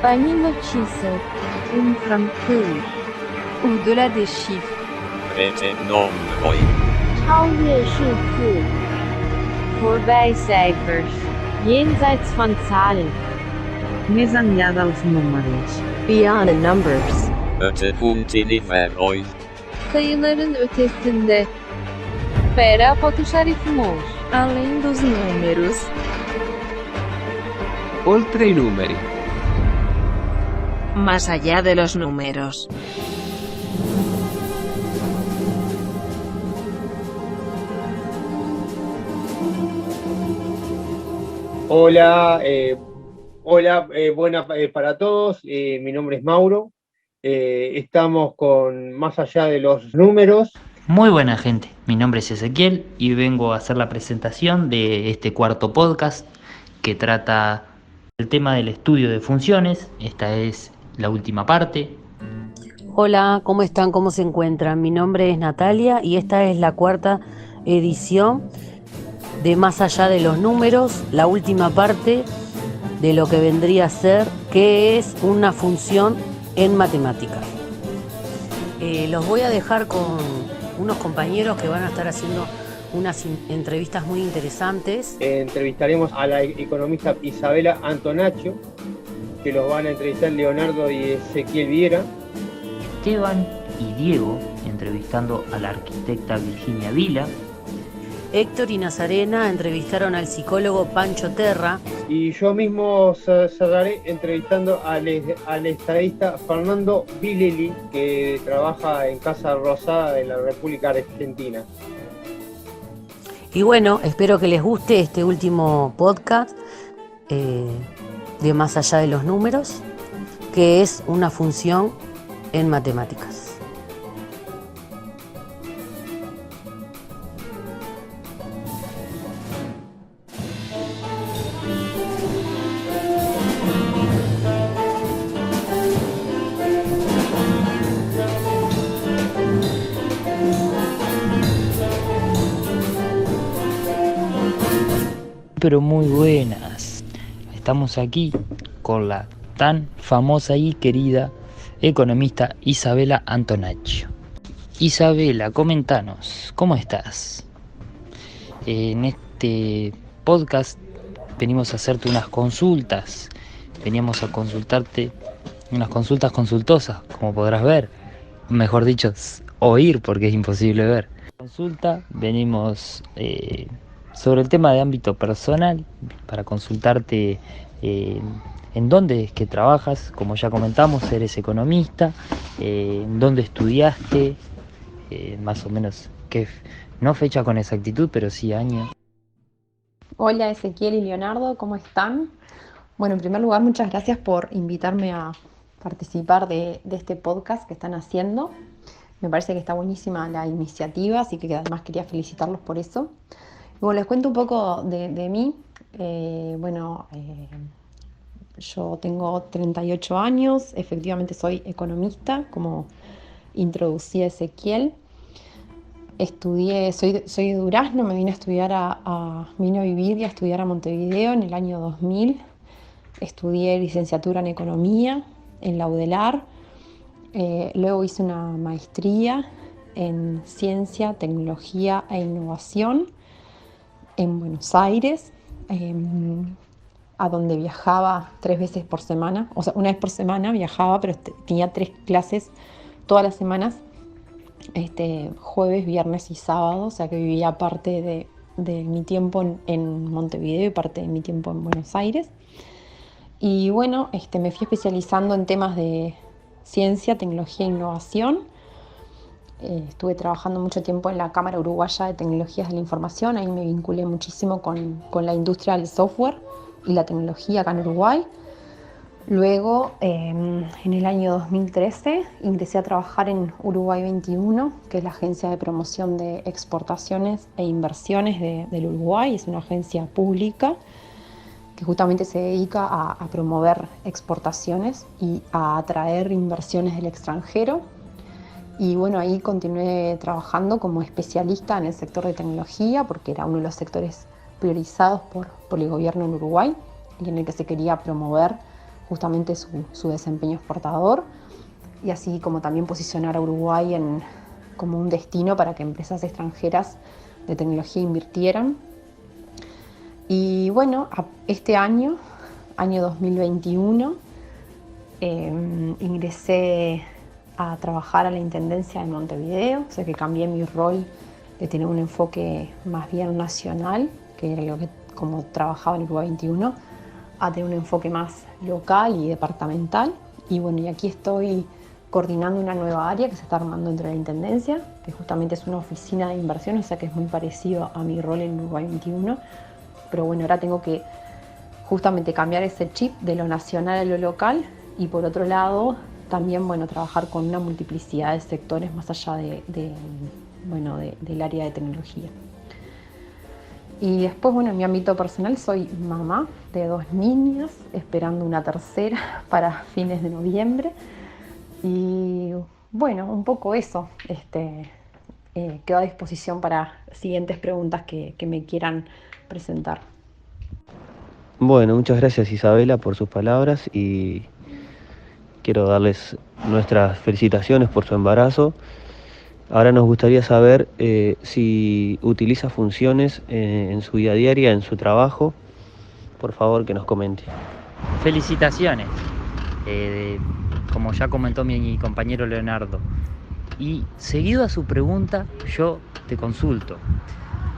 Anime Chiset, au-delà des chiffres. Retennombroi. 超越数字 Voorbijcijfers, jenseits von Zahlen, Més enllà dels números. beyond numbers, Ötehuntiveroi. sayıların ötesinde. Pera potușarifumos, além dos números. Oltre i numeri. Más allá de los números. Hola, buenas para todos. Mi nombre es Mauro. Estamos con Más allá de los números. Muy buena gente, mi nombre es Ezequiel y vengo a hacer la presentación de este cuarto podcast que trata el tema del estudio de funciones. Esta es la última parte. Hola, ¿cómo están? ¿Cómo se encuentran? Mi nombre es Natalia y esta es la cuarta edición de Más allá de los números, la última parte de lo que vendría a ser qué es una función en matemáticas. Los voy a dejar con unos compañeros que van a estar haciendo unas entrevistas muy interesantes. Entrevistaremos a la economista Isabela Antonaccio, que los van a entrevistar Leonardo y Ezequiel Viera. Esteban y Diego entrevistando a la arquitecta Virginia Vila. Héctor y Nazarena entrevistaron al psicólogo Pancho Terra. Y yo mismo cerraré entrevistando al estadista Fernando Vileli, que trabaja en Casa Rosada de la República Argentina. Y bueno, espero que les guste este último podcast de Más allá de los números, que es una función en matemáticas. Pero muy buenas. Estamos aquí con la tan famosa y querida economista Isabela Antonaccio. Isabela, comentanos, ¿cómo estás? En este podcast venimos a hacerte unas consultas. Veníamos a consultarte unas consultas consultosas, como podrás ver. Mejor dicho, oír, porque es imposible ver. Consulta, venimos sobre el tema de ámbito personal, para consultarte en dónde es que trabajas. Como ya comentamos, eres economista, en dónde estudiaste, más o menos, no fecha con exactitud, pero sí año. Hola Ezequiel y Leonardo, ¿cómo están? Bueno, en primer lugar, muchas gracias por invitarme a participar de este podcast que están haciendo. Me parece que está buenísima la iniciativa, así que además quería felicitarlos por eso. Bueno, les cuento un poco de mí. Yo tengo 38 años, efectivamente soy economista, como introducía Ezequiel. Soy de Durazno, me vine a estudiar vine a vivir y a estudiar a Montevideo en el año 2000. Estudié licenciatura en economía en la UDELAR. Luego hice una maestría en ciencia, tecnología e innovación en Buenos Aires, a donde viajaba 3 veces por semana, o sea, una vez por semana viajaba, pero tenía 3 clases todas las semanas, jueves, viernes y sábado, o sea que vivía parte de mi tiempo en Montevideo y parte de mi tiempo en Buenos Aires. Y bueno, me fui especializando en temas de ciencia, tecnología e innovación. Estuve trabajando mucho tiempo en la Cámara Uruguaya de Tecnologías de la Información, ahí me vinculé muchísimo con la industria del software y la tecnología acá en Uruguay. Luego, en el año 2013, ingresé a trabajar en Uruguay 21, que es la agencia de promoción de exportaciones e inversiones del Uruguay. Es una agencia pública que justamente se dedica a promover exportaciones y a atraer inversiones del extranjero. Y bueno, ahí continué trabajando como especialista en el sector de tecnología, porque era uno de los sectores priorizados por el gobierno en Uruguay y en el que se quería promover justamente su desempeño exportador, y así como también posicionar a Uruguay como un destino para que empresas extranjeras de tecnología invirtieran. Y bueno, este año 2021, ingresé a trabajar a la Intendencia de Montevideo, o sea que cambié mi rol de tener un enfoque más bien nacional, que era lo que como trabajaba en Uruguay 21, a tener un enfoque más local y departamental. Y bueno, y aquí estoy coordinando una nueva área que se está armando dentro de la Intendencia, que justamente es una oficina de inversión, o sea que es muy parecido a mi rol en Uruguay 21. Pero bueno, ahora tengo que justamente cambiar ese chip de lo nacional a lo local, y por otro lado también, bueno, trabajar con una multiplicidad de sectores más allá del área de tecnología. Y después, bueno, en mi ámbito personal soy mamá de 2 niñas, esperando una tercera para fines de noviembre. Y bueno, un poco eso. Quedo a disposición para siguientes preguntas que me quieran presentar. Bueno, muchas gracias Isabela por sus palabras y quiero darles nuestras felicitaciones por su embarazo. Ahora nos gustaría saber si utiliza funciones en su vida diaria, en su trabajo. Por favor, que nos comente. Felicitaciones, como ya comentó mi compañero Leonardo. Y seguido a su pregunta, yo te consulto.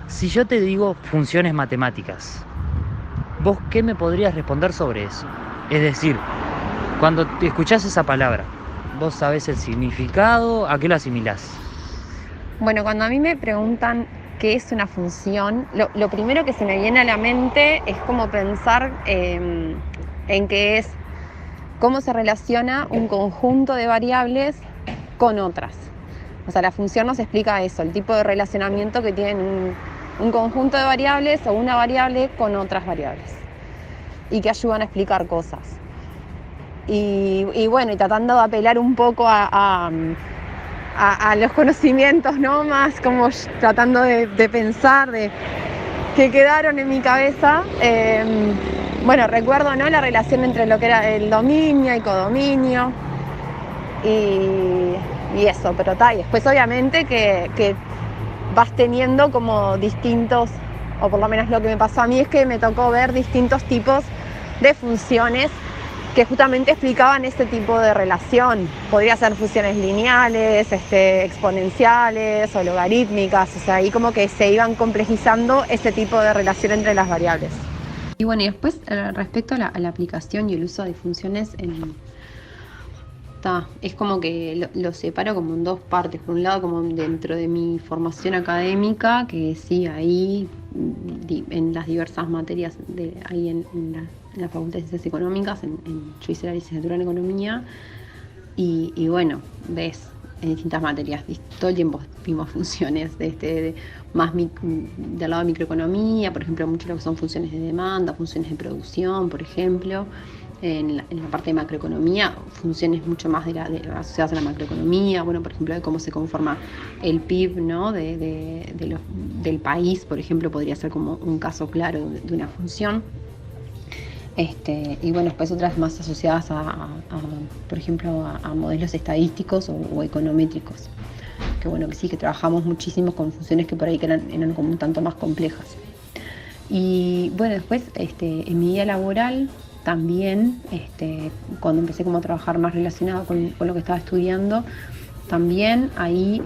Si yo te digo funciones matemáticas, ¿vos qué me podrías responder sobre eso? Es decir, cuando te escuchás esa palabra, ¿vos sabés el significado? ¿A qué lo asimilás? Bueno, cuando a mí me preguntan qué es una función, lo primero que se me viene a la mente es como pensar en qué es, cómo se relaciona un conjunto de variables con otras. O sea, la función nos explica eso, el tipo de relacionamiento que tienen un conjunto de variables o una variable con otras variables y que ayudan a explicar cosas. Y bueno, y tratando de apelar un poco a los conocimientos, ¿no? Más como tratando de pensar, que quedaron en mi cabeza. Bueno, recuerdo, ¿no?, la relación entre lo que era el dominio y codominio y eso, pero y después obviamente que vas teniendo como distintos, o por lo menos lo que me pasó a mí es que me tocó ver distintos tipos de funciones que justamente explicaban ese tipo de relación. Podría ser funciones lineales, exponenciales o logarítmicas, o sea, ahí como que se iban complejizando ese tipo de relación entre las variables. Y bueno, y después respecto a la aplicación y el uso de funciones, es como que lo separo como en dos partes. Por un lado, como dentro de mi formación académica, que sí, ahí en las diversas materias ahí en la Facultad de Ciencias Económicas, yo hice la licenciatura en Economía, y bueno, ves en distintas materias, todo el tiempo vimos funciones más del lado de microeconomía, por ejemplo, mucho lo que son funciones de demanda, funciones de producción, por ejemplo. En la parte de macroeconomía, funciones mucho más asociadas a la macroeconomía, bueno, por ejemplo, de cómo se conforma el PIB, ¿no?, del país, por ejemplo, podría ser como un caso claro de una función. Y bueno, después otras más asociadas por ejemplo, a modelos estadísticos o econométricos, que bueno, que sí, que trabajamos muchísimo con funciones que por ahí eran como un tanto más complejas. Y bueno, después en mi vida laboral también, cuando empecé como a trabajar más relacionado con lo que estaba estudiando, también ahí,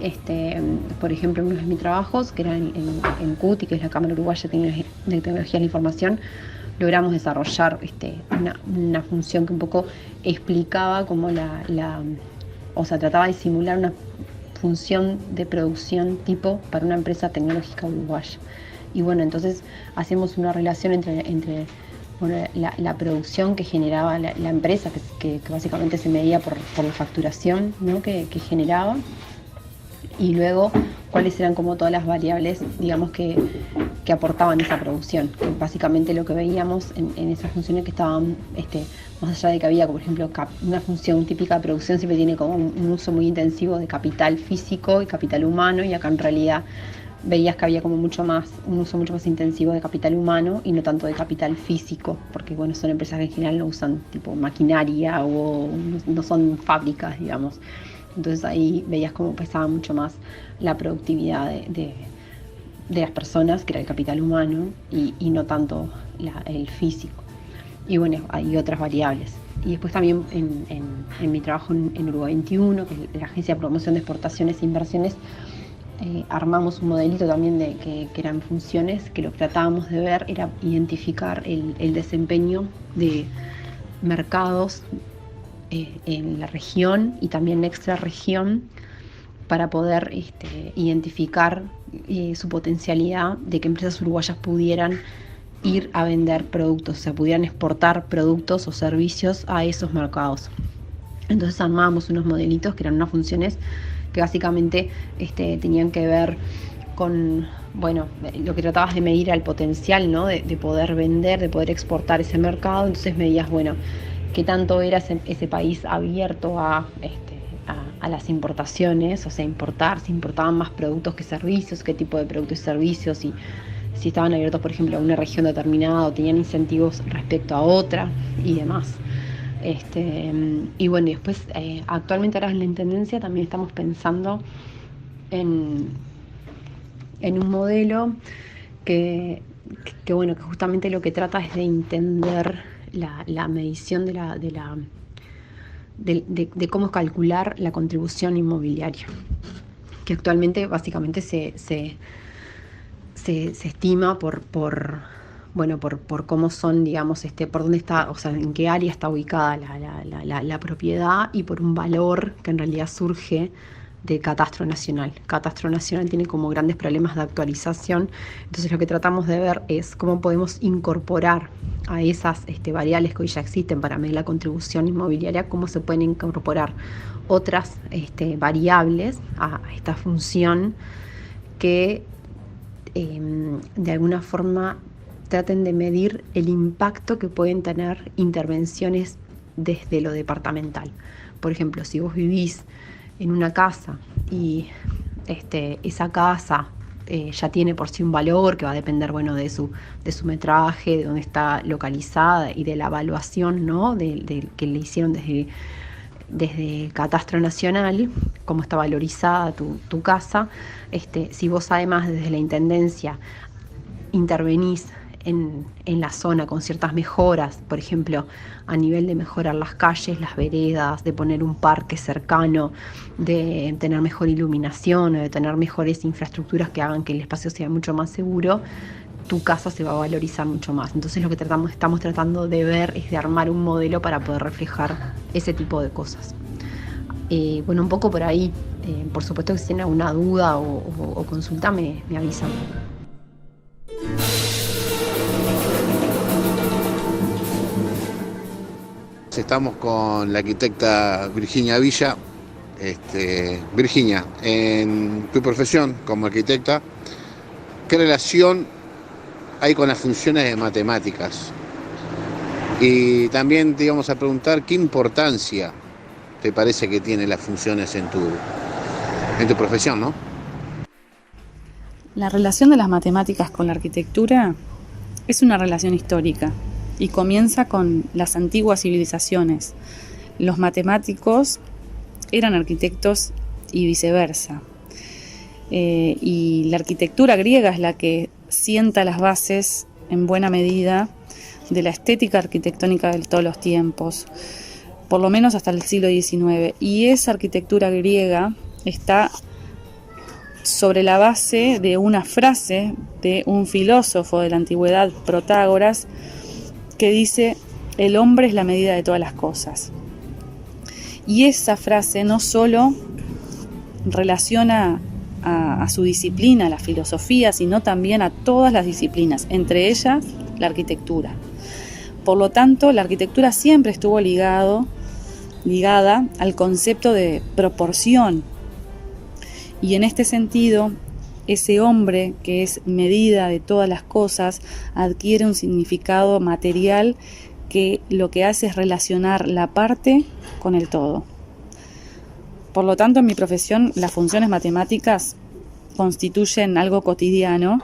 por ejemplo, uno de mis trabajos, que era en CUTI, que es la Cámara Uruguaya de Tecnologías de la Información, logramos desarrollar una función que un poco explicaba como o sea, trataba de simular una función de producción tipo para una empresa tecnológica uruguaya. Y bueno, entonces hacemos una relación entre la producción que generaba la empresa, que básicamente se medía por la facturación, ¿no?, que generaba, y luego cuáles eran como todas las variables, digamos, que aportaban esa producción. Que básicamente lo que veíamos en esas funciones que estaban, más allá de que había, por ejemplo, una función típica de producción siempre tiene como un uso muy intensivo de capital físico y capital humano, y acá en realidad veías que había como un uso mucho más intensivo de capital humano y no tanto de capital físico, porque bueno, son empresas que en general no usan tipo maquinaria o no son fábricas, digamos. Entonces ahí veías cómo pesaba mucho más la productividad de las personas, que era el capital humano, y no tanto el físico. Y bueno, hay otras variables. Y después también en mi trabajo en Uruguay 21, que es la Agencia de Promoción de Exportaciones e Inversiones, armamos un modelito también que eran funciones, que lo que tratábamos de ver era identificar el desempeño de mercados en la región y también extra región, para poder identificar su potencialidad de que empresas uruguayas pudieran ir a vender productos, o sea, pudieran exportar productos o servicios a esos mercados. Entonces armábamos unos modelitos que eran unas funciones que básicamente tenían que ver con, bueno, lo que tratabas de medir era el potencial, ¿no? de poder vender, de poder exportar ese mercado. Entonces medías, bueno, qué tanto era ese país abierto a las importaciones, o sea, si importaban más productos que servicios, qué tipo de productos y servicios, y si estaban abiertos, por ejemplo, a una región determinada o tenían incentivos respecto a otra y demás. Y bueno, y después actualmente ahora en la Intendencia también estamos pensando en un modelo que bueno, que justamente lo que trata es de entender la medición de cómo calcular la contribución inmobiliaria, que actualmente básicamente se estima por cómo son, digamos, por dónde está, o sea, en qué área está ubicada la propiedad, y por un valor que en realidad surge del Catastro Nacional. Catastro Nacional tiene como grandes problemas de actualización, entonces lo que tratamos de ver es cómo podemos incorporar a esas variables que hoy ya existen para medir la contribución inmobiliaria, cómo se pueden incorporar otras variables a esta función que de alguna forma traten de medir el impacto que pueden tener intervenciones desde lo departamental. Por ejemplo, si vos vivís en una casa y esa casa ya tiene por sí un valor que va a depender, bueno, de su metraje, de dónde está localizada y de la evaluación, ¿no? que le hicieron desde Catastro Nacional, cómo está valorizada tu casa. Si vos además desde la Intendencia intervenís en la zona con ciertas mejoras, por ejemplo, a nivel de mejorar las calles, las veredas, de poner un parque cercano, de tener mejor iluminación, de tener mejores infraestructuras que hagan que el espacio sea mucho más seguro, tu casa se va a valorizar mucho más. Entonces lo que estamos tratando de ver es de armar un modelo para poder reflejar ese tipo de cosas. Bueno, un poco por ahí. Por supuesto que si tienen alguna duda o consulta me avisan. Estamos con la arquitecta Virginia Villa. Virginia, en tu profesión como arquitecta, ¿qué relación hay con las funciones de matemáticas? Y también te íbamos a preguntar qué importancia te parece que tienen las funciones en tu profesión, ¿no? La relación de las matemáticas con la arquitectura es una relación histórica y comienza con las antiguas civilizaciones. Los matemáticos eran arquitectos y viceversa. Y la arquitectura griega es la que sienta las bases en buena medida de la estética arquitectónica de todos los tiempos, por lo menos hasta el siglo XIX. Y esa arquitectura griega está sobre la base de una frase de un filósofo de la antigüedad, Protágoras, que dice: el hombre es la medida de todas las cosas. Y esa frase no solo relaciona a su disciplina, a la filosofía, sino también a todas las disciplinas, entre ellas la arquitectura. Por lo tanto, la arquitectura siempre estuvo ligada al concepto de proporción. Y en este sentido, ese hombre que es medida de todas las cosas adquiere un significado material que lo que hace es relacionar la parte con el todo. Por lo tanto, en mi profesión, las funciones matemáticas constituyen algo cotidiano,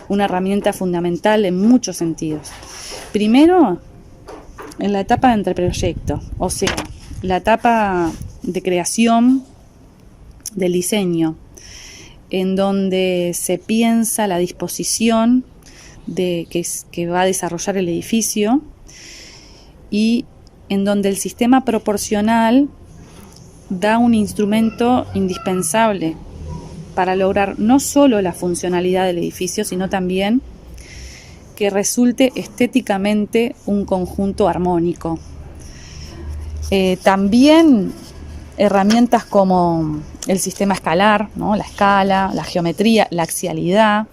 una herramienta fundamental en muchos sentidos. Primero, en la etapa de anteproyecto, o sea, la etapa de creación del diseño, en donde se piensa la disposición que va a desarrollar el edificio y en donde el sistema proporcional da un instrumento indispensable para lograr no solo la funcionalidad del edificio, sino también que resulte estéticamente un conjunto armónico. También herramientas como el sistema escalar, ¿no? La escala, la geometría, la axialidad,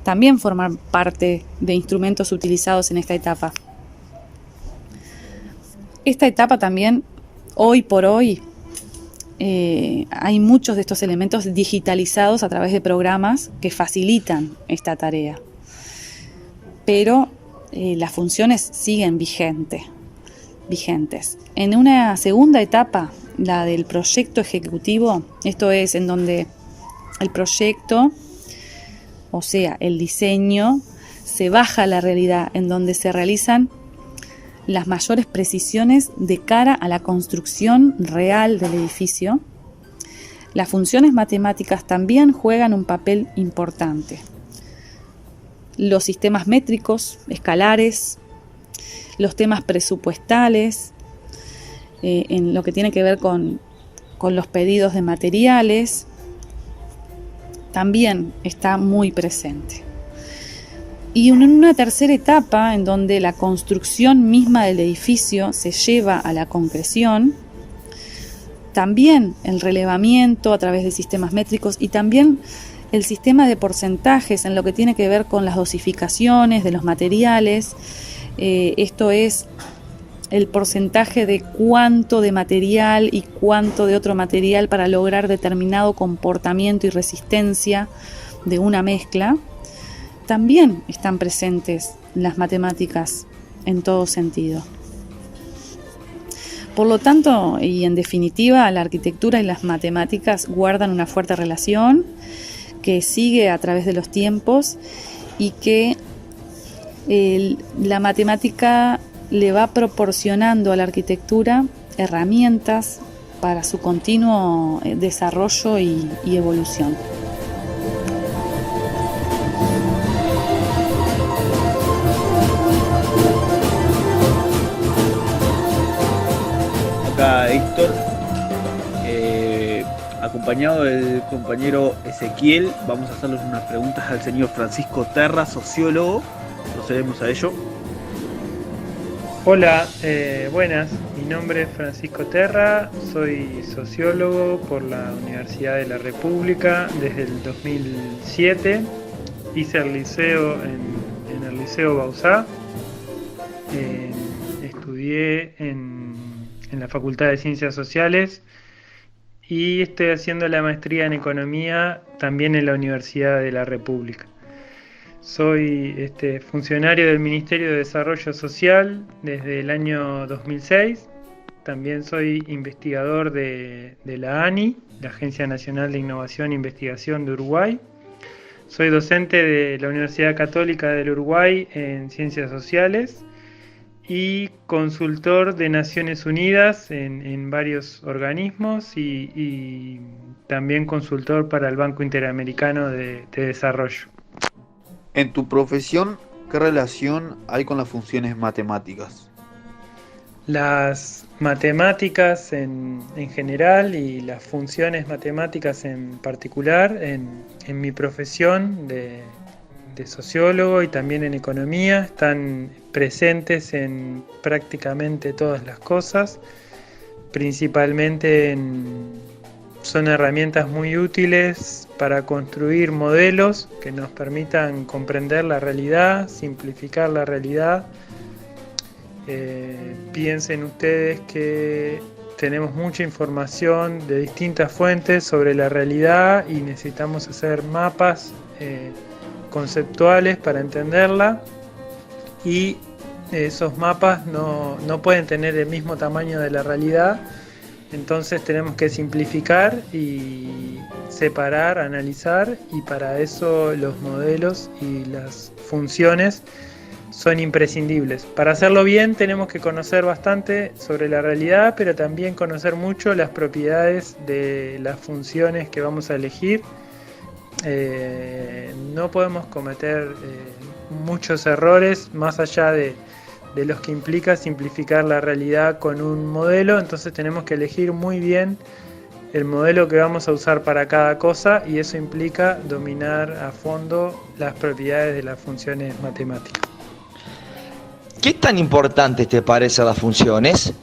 también forman parte de instrumentos utilizados en esta etapa. Esta etapa también, hoy por hoy, hay muchos de estos elementos digitalizados a través de programas que facilitan esta tarea. Pero las funciones siguen vigentes. En una segunda etapa, la del proyecto ejecutivo, esto es en donde el proyecto, o sea, el diseño, se baja a la realidad, en donde se realizan las mayores precisiones de cara a la construcción real del edificio. Las funciones matemáticas también juegan un papel importante. Los sistemas métricos, escalares, los temas presupuestales, en lo que tiene que ver con los pedidos de materiales, también está muy presente. Y en una tercera etapa, en donde la construcción misma del edificio se lleva a la concreción, también el relevamiento a través de sistemas métricos y también el sistema de porcentajes en lo que tiene que ver con las dosificaciones de los materiales. Esto es el porcentaje de cuánto de material y cuánto de otro material para lograr determinado comportamiento y resistencia de una mezcla. También están presentes las matemáticas en todo sentido. Por lo tanto, y en definitiva, la arquitectura y las matemáticas guardan una fuerte relación que sigue a través de los tiempos y que la matemática le va proporcionando a la arquitectura herramientas para su continuo desarrollo y evolución. Acá Héctor, acompañado del compañero Ezequiel, vamos a hacerles unas preguntas al señor Francisco Terra, sociólogo. Procedemos a ello. Hola, buenas, mi nombre es Francisco Terra, soy sociólogo por la Universidad de la República desde el 2007, hice el liceo en el Liceo Bauzá, estudié en la Facultad de Ciencias Sociales y estoy haciendo la maestría en Economía también en la Universidad de la República. Soy funcionario del Ministerio de Desarrollo Social desde el año 2006. También soy investigador de la ANI, la Agencia Nacional de Innovación e Investigación de Uruguay. Soy docente de la Universidad Católica del Uruguay en Ciencias Sociales y consultor de Naciones Unidas en varios organismos y también consultor para el Banco Interamericano de Desarrollo. En tu profesión, ¿qué relación hay con las funciones matemáticas? Las matemáticas en general y las funciones matemáticas en particular, en mi profesión de sociólogo y también en economía, están presentes en prácticamente todas las cosas, principalmente son herramientas muy útiles para construir modelos que nos permitan comprender la realidad, simplificar la realidad. Piensen ustedes que tenemos mucha información de distintas fuentes sobre la realidad y necesitamos hacer mapas conceptuales para entenderla, y esos mapas no pueden tener el mismo tamaño de la realidad. Entonces tenemos que simplificar y separar, analizar, y para eso los modelos y las funciones son imprescindibles. Para hacerlo bien tenemos que conocer bastante sobre la realidad, pero también conocer mucho las propiedades de las funciones que vamos a elegir. No podemos cometer muchos errores más allá de los que implica simplificar la realidad con un modelo. Entonces tenemos que elegir muy bien el modelo que vamos a usar para cada cosa, y eso implica dominar a fondo las propiedades de las funciones matemáticas. ¿Qué tan importantes te parecen las funciones?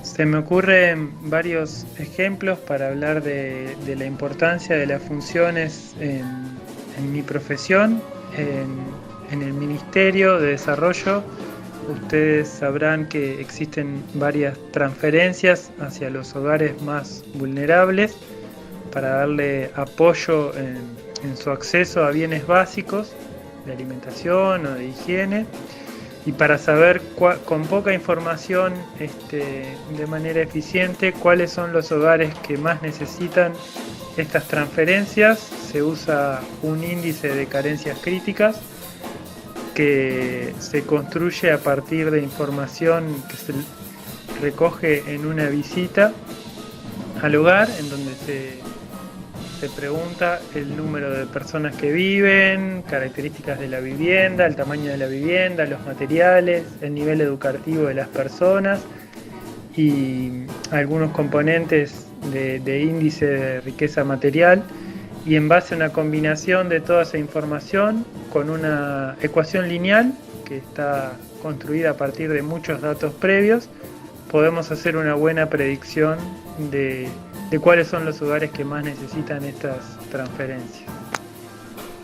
Se me ocurren varios ejemplos para hablar de la importancia de las funciones en mi profesión. En el Ministerio de Desarrollo, ustedes sabrán que existen varias transferencias hacia los hogares más vulnerables para darle apoyo en su acceso a bienes básicos de alimentación o de higiene, y para saber con poca información de manera eficiente cuáles son los hogares que más necesitan estas transferencias, se usa un índice de carencias críticas que se construye a partir de información que se recoge en una visita al hogar, en donde se pregunta el número de personas que viven, características de la vivienda, el tamaño de la vivienda, los materiales, el nivel educativo de las personas y algunos componentes de índice de riqueza material. Y en base a una combinación de toda esa información con una ecuación lineal que está construida a partir de muchos datos previos, podemos hacer una buena predicción de cuáles son los hogares que más necesitan estas transferencias.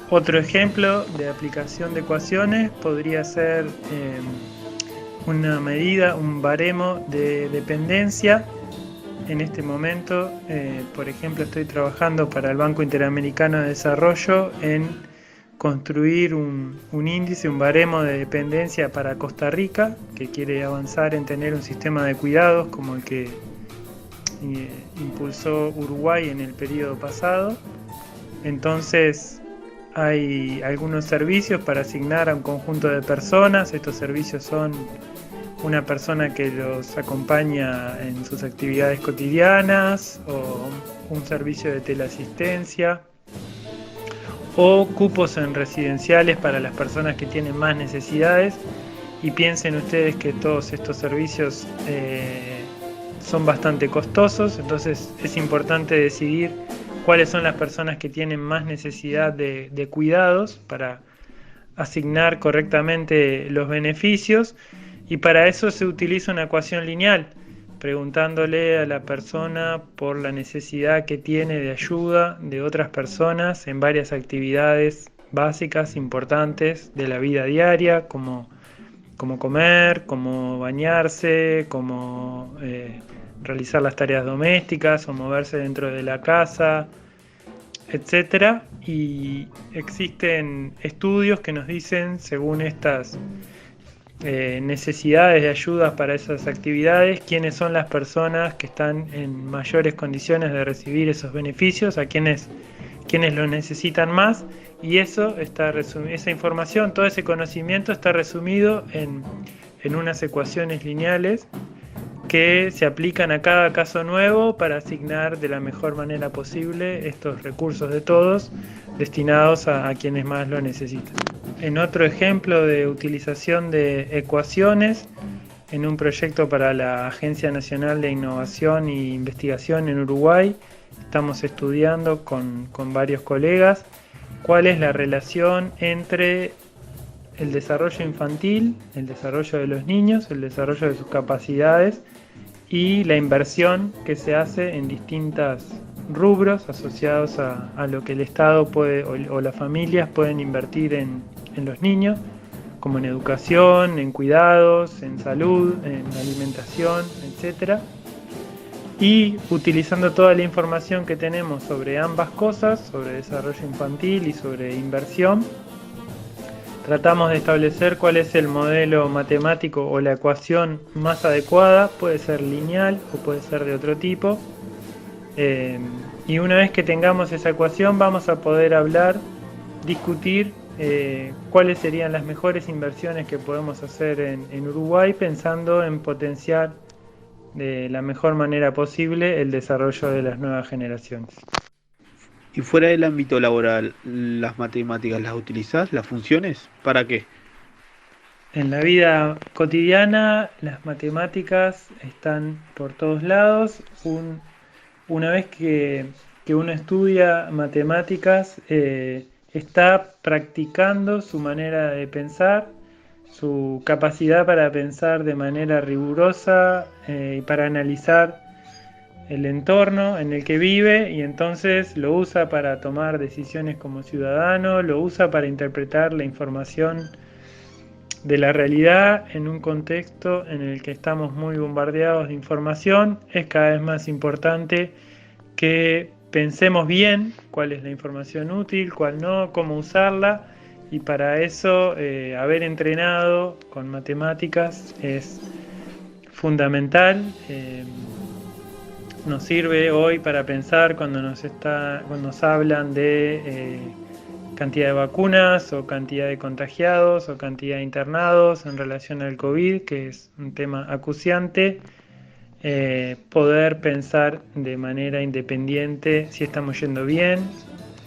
Otro ejemplo de aplicación de ecuaciones podría ser una medida, un baremo de dependencia. En este momento, por ejemplo, estoy trabajando para el Banco Interamericano de Desarrollo en construir un índice, un baremo de dependencia para Costa Rica, que quiere avanzar en tener un sistema de cuidados como el que impulsó Uruguay en el periodo pasado. Entonces hay algunos servicios para asignar a un conjunto de personas. Estos servicios son una persona que los acompaña en sus actividades cotidianas, o un servicio de teleasistencia, o cupos en residenciales para las personas que tienen más necesidades. Y piensen ustedes que todos estos servicios son bastante costosos, entonces es importante decidir cuáles son las personas que tienen más necesidad de cuidados para asignar correctamente los beneficios. Y para eso se utiliza una ecuación lineal, preguntándole a la persona por la necesidad que tiene de ayuda de otras personas en varias actividades básicas importantes de la vida diaria, como comer, como bañarse, como realizar las tareas domésticas o moverse dentro de la casa, etc. Y existen estudios que nos dicen, según estas necesidades de ayuda para esas actividades, quiénes son las personas que están en mayores condiciones de recibir esos beneficios, a quienes lo necesitan más, y eso está esa información, todo ese conocimiento está resumido en unas ecuaciones lineales que se aplican a cada caso nuevo para asignar de la mejor manera posible estos recursos de todos destinados a quienes más lo necesitan. En otro ejemplo de utilización de ecuaciones, en un proyecto para la Agencia Nacional de Innovación e Investigación en Uruguay, estamos estudiando con varios colegas cuál es la relación entre el desarrollo infantil, el desarrollo de los niños, el desarrollo de sus capacidades y la inversión que se hace en distintos rubros asociados a lo que el Estado puede o las familias pueden invertir en los niños, como en educación, en cuidados, en salud, en alimentación, etc. y utilizando toda la información que tenemos sobre ambas cosas, sobre desarrollo infantil y sobre inversión, tratamos de establecer cuál es el modelo matemático o la ecuación más adecuada. Puede ser lineal o puede ser de otro tipo. Y una vez que tengamos esa ecuación vamos a poder discutir cuáles serían las mejores inversiones que podemos hacer en Uruguay, pensando en potenciar de la mejor manera posible el desarrollo de las nuevas generaciones. Y fuera del ámbito laboral, ¿las matemáticas las utilizás, las funciones? ¿Para qué? En la vida cotidiana las matemáticas están por todos lados. Una vez que uno estudia matemáticas, está practicando su manera de pensar, su capacidad para pensar de manera rigurosa y para analizar el entorno en el que vive, y entonces lo usa para tomar decisiones como ciudadano, lo usa para interpretar la información de la realidad en un contexto en el que estamos muy bombardeados de información. Es cada vez más importante que pensemos bien cuál es la información útil, cuál no, cómo usarla, y para eso haber entrenado con matemáticas es fundamental. Nos sirve hoy para pensar cuando nos hablan de cantidad de vacunas o cantidad de contagiados o cantidad de internados en relación al COVID, que es un tema acuciante. Poder pensar de manera independiente si estamos yendo bien,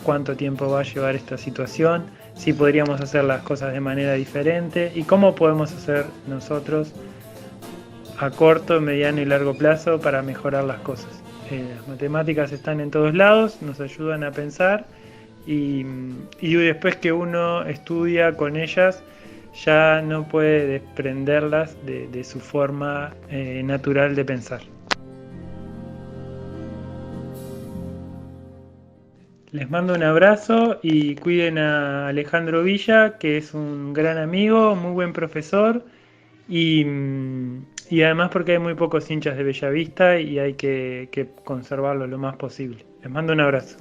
cuánto tiempo va a llevar esta situación, si podríamos hacer las cosas de manera diferente y cómo podemos hacer nosotros a corto, mediano y largo plazo para mejorar las cosas. Las matemáticas están en todos lados, nos ayudan a pensar y después que uno estudia con ellas ya no puede desprenderlas de su forma natural de pensar. Les mando un abrazo y cuiden a Alejandro Villa, que es un gran amigo, muy buen profesor, y además porque hay muy pocos hinchas de Bellavista y hay que conservarlo lo más posible. Les mando un abrazo.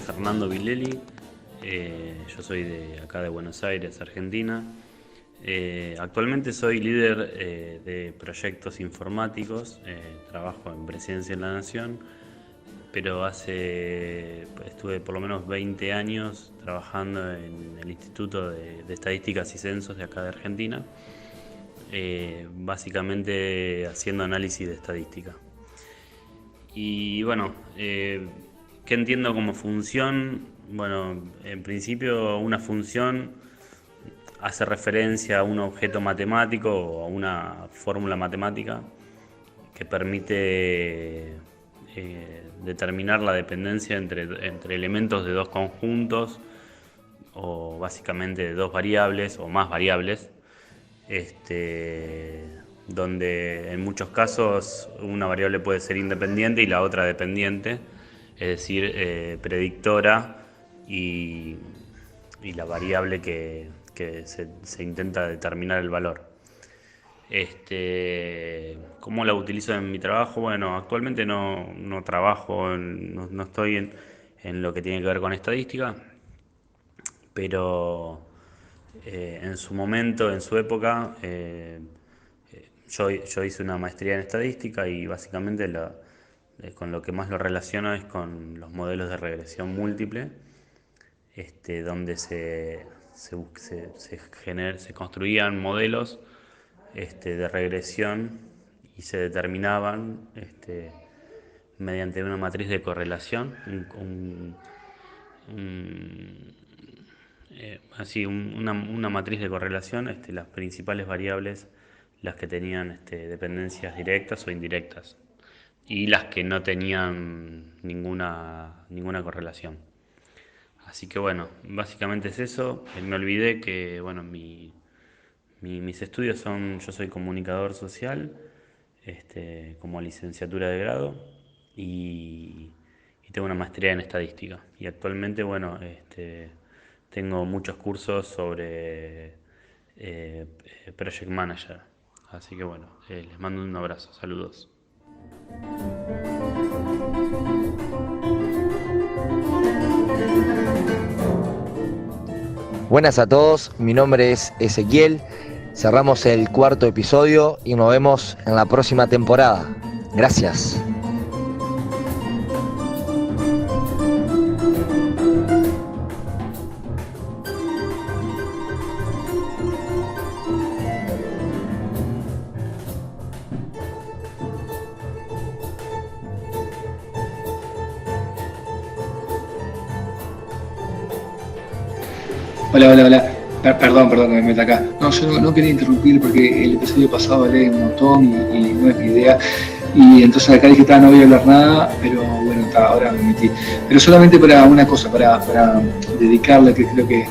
Fernando Vileli, yo soy de acá de Buenos Aires, Argentina. Actualmente soy líder de proyectos informáticos, trabajo en Presidencia de la Nación, pero estuve por lo menos 20 años trabajando en el Instituto de Estadísticas y Censos de acá de Argentina, básicamente haciendo análisis de estadística. Y bueno, ¿qué entiendo como función? Bueno, en principio una función hace referencia a un objeto matemático o a una fórmula matemática que permite determinar la dependencia entre elementos de dos conjuntos o básicamente de dos variables o más variables, donde en muchos casos una variable puede ser independiente y la otra dependiente, es decir, predictora y la variable que se intenta determinar el valor. ¿Cómo la utilizo en mi trabajo? Bueno, actualmente no trabajo, no estoy en lo que tiene que ver con estadística, pero en su momento, en su época, yo hice una maestría en estadística y básicamente con lo que más lo relaciono es con los modelos de regresión múltiple, donde se construían modelos de regresión y se determinaban mediante una matriz de correlación, una matriz de correlación, las principales variables las que tenían dependencias directas o indirectas y las que no tenían ninguna correlación. Así que bueno, básicamente es eso. Me olvidé que bueno, mis estudios son, yo soy comunicador social, como licenciatura de grado y tengo una maestría en estadística. Y actualmente, bueno, tengo muchos cursos sobre Project Manager. Así que bueno, les mando un abrazo, saludos. Buenas a todos, mi nombre es Ezequiel. Cerramos el 4º episodio y nos vemos en la próxima temporada. Gracias. Hola. Perdón que me meta acá. No, yo no quería interrumpir porque el episodio pasado hablé un montón y no es mi idea. Y entonces acá dije, no voy a hablar nada, pero bueno, ahora me metí. Pero solamente para una cosa, para dedicarle, que creo que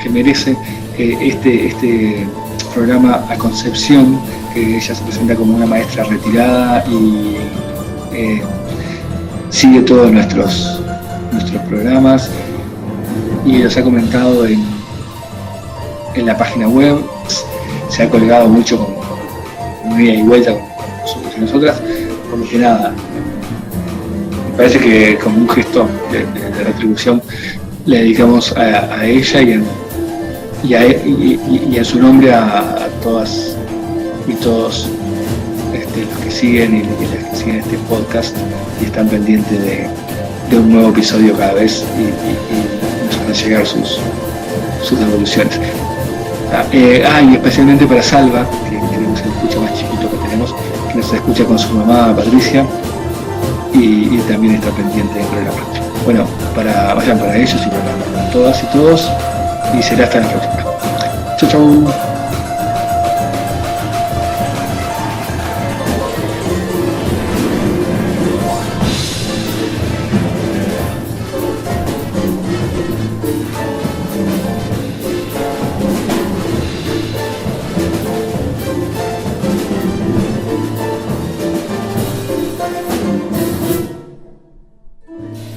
merece este programa a Concepción, que ella se presenta como una maestra retirada y sigue todos nuestros programas y los ha comentado en la página web, se ha colgado mucho con ida y vuelta con nosotras, como que nada, me parece que como un gesto de retribución le dedicamos a ella y en su nombre a todas y todos los que siguen y las que siguen este podcast y están pendientes de un nuevo episodio cada vez y nos van a llegar sus devoluciones. Y especialmente para Salva, que creo que es el escucha más chiquito que tenemos, que nos escucha con su mamá Patricia y también está pendiente del programa. Bueno, vayan para ellos y para todas y todos, y será hasta la próxima. Chau.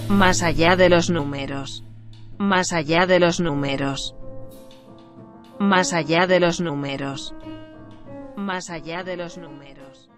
Más allá de los números. Más allá de los números. Más allá de los números. Más allá de los números.